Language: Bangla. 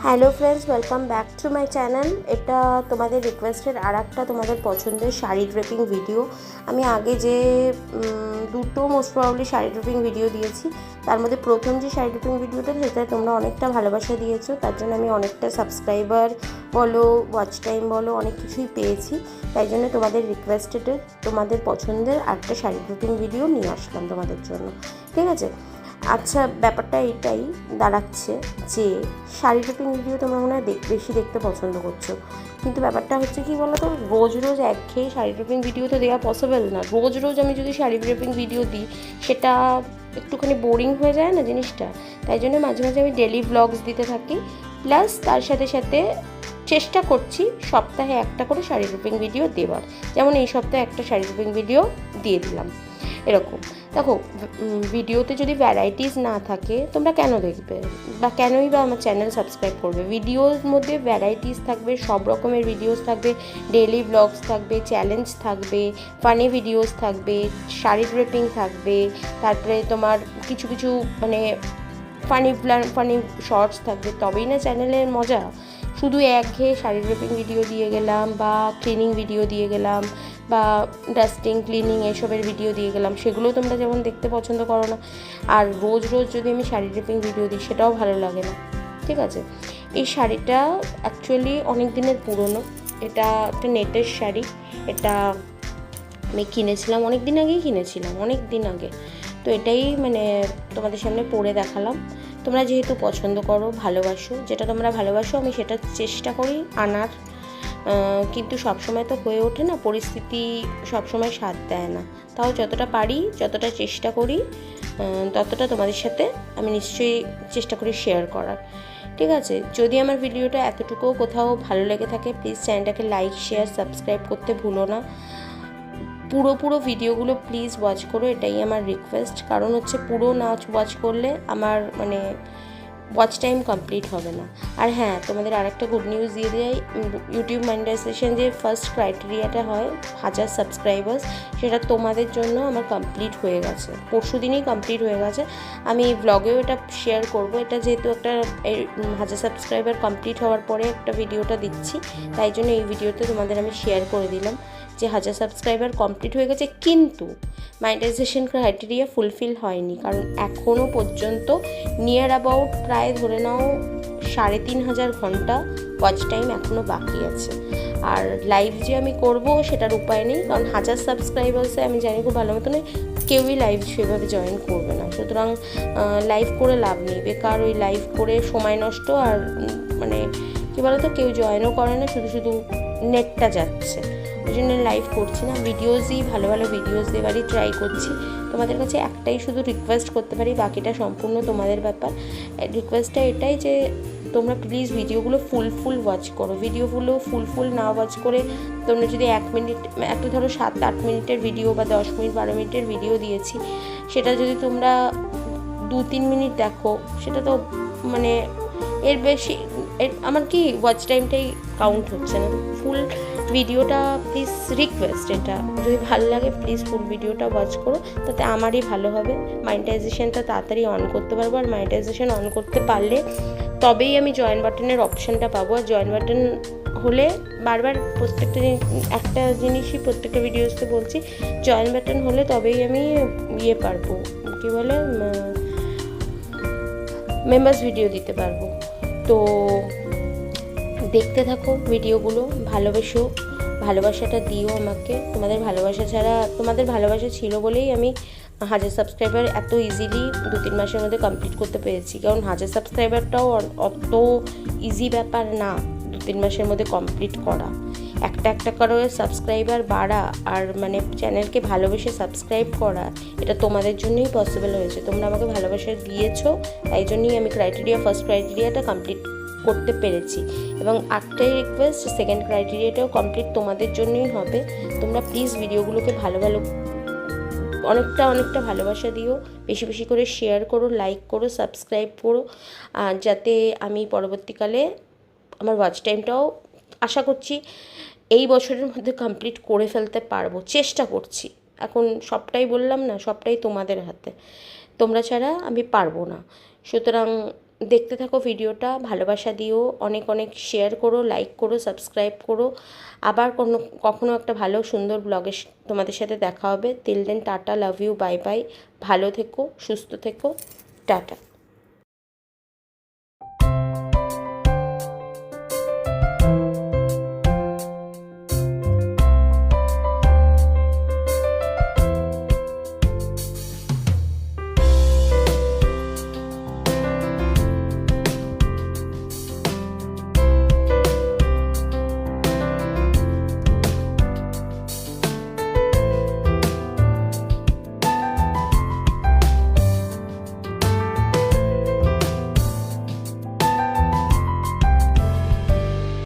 Hello friends, welcome back to my channel. এটা তোমাদের রিকোয়েস্টের আর একটা তোমাদের পছন্দের শাড়ি ড্রেপিং ভিডিও। আমি আগে যে দুটো most probably sari draping video দিয়েছি, তার মধ্যে প্রথম যে শাড়ি ড্রেপিং ভিডিওটা সেটা তোমরা অনেকটা ভালোবাসা দিয়েছো, তার জন্য আমি অনেকটা সাবস্ক্রাইবার বলো, ওয়াচ টাইম বলো, অনেক কিছুই পেয়েছি। তাই জন্য তোমাদের রিকোয়েস্টেড, তোমাদের পছন্দের একটা শাড়ি ড্রেপিং ভিডিও নিয়ে আসলাম তোমাদের জন্য, ঠিক আছে? আচ্ছা, ব্যাপারটা এটাই দাঁড়াচ্ছে যে শাড়ি ড্রেপিং ভিডিও তোমরা মনে হয় বেশি দেখতে পছন্দ করছো, কিন্তু ব্যাপারটা হচ্ছে কি বলো তো, রোজ রোজ একঘেয়ে শাড়ি ড্রেপিং ভিডিও তো দেওয়া পসিবল না। রোজ রোজ আমি যদি শাড়ি ড্রেপিং ভিডিও দিই সেটা একটুখানি বোরিং হয়ে যায় না জিনিসটা। তাই জন্য মাঝে মাঝে আমি ডেলি ব্লগস দিতে থাকি, প্লাস তার সাথে সাথে চেষ্টা করছি সপ্তাহে একটা করে শাড়ি ড্রেপিং ভিডিও দেওয়ার। যেমন এই সপ্তাহে একটা শাড়ি ড্রেপিং ভিডিও দিয়ে দিলাম, এরকম। দেখো, ভিডিওতে যদি ভ্যারাইটিস না থাকে তোমরা কেন দেখবে, বা কেনই বা আমার চ্যানেল সাবস্ক্রাইব করবে? ভিডিওর মধ্যে ভ্যারাইটিস থাকবে, সব রকমের ভিডিওস থাকবে, ডেইলি ব্লগস থাকবে, চ্যালেঞ্জ থাকবে, ফানি ভিডিওস থাকবে, শাড়ি ড্রেপিং থাকবে, তারপরে তোমার কিছু কিছু মানে ফানি শর্টস থাকবে, তবেই না চ্যানেলের মজা। শুধু একঘেয়ে শাড়ি ড্রেপিং ভিডিও দিয়ে গেলাম, বা ক্লিনিং ভিডিও দিয়ে গেলাম, বা ডাস্টিং ক্লিনিং এসবের ভিডিও দিয়ে গেলাম, সেগুলো তোমরা যেমন দেখতে পছন্দ করো না। আর রোজ রোজ যদি আমি শাড়ি ড্রেপিং ভিডিও দিই সেটাও ভালো লাগে না, ঠিক আছে? এই শাড়িটা অ্যাকচুয়ালি অনেক দিনের পুরনো, এটা একটা নেটের শাড়ি। এটা আমি কিনেছিলাম অনেক দিন আগেই, অনেক দিন আগে। তো এটাই মানে তোমাদের সামনে পরে দেখালাম। তোমরা যেহেতু পছন্দ করো, ভালোবাসো, যেটা তোমরা ভালোবাসো আমি সেটা চেষ্টা করি আনার, কিন্তু সবসময় তো হয়ে ওঠে না, পরিস্থিতি সবসময় সাথ দেয় না। তাও যতটা পারি, যতটা চেষ্টা করি, ততটা তোমাদের সাথে আমি নিশ্চয়ই চেষ্টা করি শেয়ার করার, ঠিক আছে? যদি আমার ভিডিওটা এতটুকুও কোথাও ভালো লেগে থাকে, প্লিজ চ্যানেলটাকে লাইক, শেয়ার, সাবস্ক্রাইব করতে ভুলো না। পুরো ভিডিওগুলো প্লিজ ওয়াচ করো, এটাই আমার রিকোয়েস্ট। কারণ হচ্ছে পুরো না ওয়াচ করলে আমার মানে ওয়াচ টাইম কমপ্লিট হবে না। আর হ্যাঁ, তোমাদের আরেকটা গুড নিউজ দিয়ে দেয়, ইউটিউব মনিটাইজেশন যে ফার্স্ট ক্রাইটেরিয়াটা হয় 1000 সাবস্ক্রাইবার্স, সেটা তোমাদের জন্য আমার কমপ্লিট হয়ে গেছে, পরশু দিনই কমপ্লিট হয়ে গেছে। আমি ব্লগেও এটা শেয়ার করব। এটা যেহেতু একটা 1000 সাবস্ক্রাইবার কমপ্লিট হওয়ার পরে একটা ভিডিওটা দিচ্ছি, তাই জন্য এই ভিডিওতে তোমাদের আমি শেয়ার করে দিলাম যে 1000 সাবস্ক্রাইবার কমপ্লিট হয়ে গেছে, কিন্তু মনিটাইজেশন ক্রাইটেরিয়া ফুলফিল হয়নি। কারণ এখনও পর্যন্ত নিয়ার অ্যাবাউট প্রায় ধরে নাও 3500 ঘন্টা ওয়াচ টাইম এখনও বাকি আছে। আর লাইভ যে আমি করব সেটার উপায় নেই, কারণ 1000 সাবস্ক্রাইবার্সে আমি জানি খুব ভালো মতো কেউই লাইভ সেভাবে জয়েন করবে না। সুতরাং লাইভ করে লাভ নেই, বেকার ওই লাইভ করে সময় নষ্ট। আর মানে কী বলতো, কেউ জয়েনও করে না, শুধু নেটটা যাচ্ছে। ওই জন্য লাইভ করছি না, ভিডিওসই ভালো ভিডিওস দেওয়ারই ট্রাই করছি। তোমাদের কাছে একটাই শুধু রিকোয়েস্ট করতে পারি, বাকিটা সম্পূর্ণ তোমাদের ব্যাপার। রিকোয়েস্টটা এটাই যে তোমরা প্লিজ ভিডিওগুলো ফুল ওয়াচ করো। ভিডিওগুলো ফুল না ওয়াচ করে তোমরা যদি 1 মিনিট, একটা ধরো 7-8 মিনিটের ভিডিও বা 10 মিনিট 12 মিনিটের ভিডিও দিয়েছি, সেটা যদি তোমরা 2-3 মিনিট দেখো, সেটা তো মানে এর বেশি আমার কি ওয়াচ টাইমটাই কাউন্ট হচ্ছে না। ফুল ভিডিওটা প্লিজ রিকোয়েস্ট, এটা যদি ভালো লাগে প্লিজ ফুল ভিডিওটা ওয়াচ করো, তাতে আমারই ভালো হবে। মনিটাইজেশনটা তাড়াতাড়ি অন করতে পারবো, আর মনিটাইজেশন অন করতে পারলে তবেই আমি জয়েন বাটনের অপশানটা পাবো। আর জয়েন বাটন হলে, বারবার একটা জিনিসই প্রত্যেকটা ভিডিওসতে বলছি, জয়েন বাটন হলে তবেই আমি পারবো, কী বলে, মেম্বার্স ভিডিও দিতে পারবো। তো দেখতে থাকো ভিডিওগুলো, ভালোবাসাটা দিও আমাকে। তোমাদের ভালোবাসা ছাড়া, তোমাদের ভালোবাসা ছিল বলেই আমি 1000 সাবস্ক্রাইবার এত ইজিলি 2-3 মাসের মধ্যে কমপ্লিট করতে পেরেছি। কারণ 1000 সাবস্ক্রাইবারটাও অত ইজি ব্যাপার না 2-3 মাসের মধ্যে কমপ্লিট করা। একটা করে সাবস্ক্রাইবার বাড়া আর মানে চ্যানেলকে ভালোবেসে সাবস্ক্রাইব করা, এটা তোমাদের জন্যই পসিবল হয়েছে। তোমরা আমাকে ভালোবাসা দিয়েছো, তাই জন্যই আমি ফার্স্ট ক্রাইটেরিয়াটা কমপ্লিট করতে পেরেছি। এবং একটাই রিকোয়েস্ট, সেকেন্ড ক্রাইটেরিয়াটাও কমপ্লিট তোমাদের জন্যই হবে। তোমরা প্লিজ ভিডিওগুলোকে অনেকটা ভালোবাসা দিও, বেশি করে শেয়ার করো, লাইক করো, সাবস্ক্রাইব করো, যাতে আমি পরবর্তীকালে আমার ওয়াচ টাইমটাও আশা করছি এই বছরের মধ্যে কমপ্লিট করে ফেলতে পারবো। চেষ্টা করছি, এখন সবটাই বললাম না, সবটাই তোমাদের হাতে, তোমরা ছাড়া আমি পারবো না। সুতরাং দেখতে থাকো ভিডিওটা, ভালোবাসা দিও, অনেক অনেক শেয়ার করো, লাইক করো, সাবস্ক্রাইব করো। আবার কখনো একটা ভালো সুন্দর ব্লগে তোমাদের সাথে দেখা হবে। Till then tata, love you, bye bye. ভালো থেকো, সুস্থ থেকো, টাটা।